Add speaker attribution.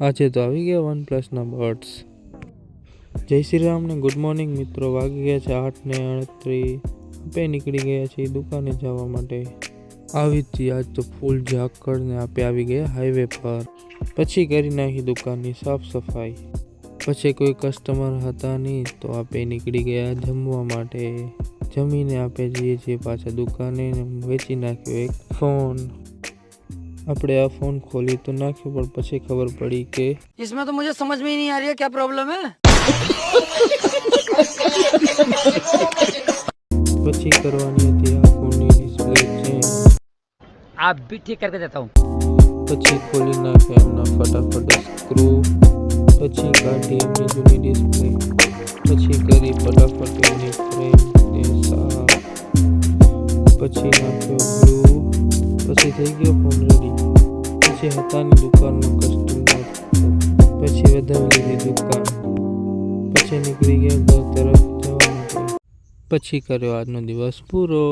Speaker 1: આજે તો આવી ગયા વનપ્લસના બર્ડ્સ. જય શ્રી રામ ને ગુડ મોર્નિંગ મિત્રો. વાગી ગયા છે 8:38. આપણે નીકળી ગયા છીએ દુકાને જવા માટે. આવી હતી આજ તો ફૂલ ઝાકળ ને આપણે આવી ગયા હાઈવે પર. પછી કરી નાખી દુકાનની સાફ સફાઈ. પછી કોઈ કસ્ટમર હતા નહીં તો આપણે નીકળી ગયા જમવા માટે. જમીને આપણે જઈએ છીએ પાછા દુકાને. વેચી નાખ્યો એક ફોન. આપણે આ ફોન ખોલી તો નાખ્યો પણ પછી ખબર પડી કે
Speaker 2: इसमें तो मुझे समझ में ही नहीं आ रही है क्या प्रॉब्लम है.
Speaker 1: પછી કરવાની હતી આ ફોનની ડિસ્પ્લે ચેન્જ.
Speaker 2: आप भी ठीक करके देता हूँ.
Speaker 1: પછી ખોલી નાખ્યા એમના ફટાફટ સ્ક્રૂ. પછી કાઢી એમની જૂની ડિસ્પ્લે. પછી કરી ફટાફટ એમની ફ્રેમ ને સાફ. પછી નાખ્યો ગ્લુ. પછી થઈ ગયો ફોન રેડી. પછી હતાની દુકાનમાં કસ્ટમર. પછી વધાવી લીધી દુકાન. પછી નીકળી ગયા ઘર તરફ જવા માટે. પછી કર્યો આજનો દિવસ પૂરો.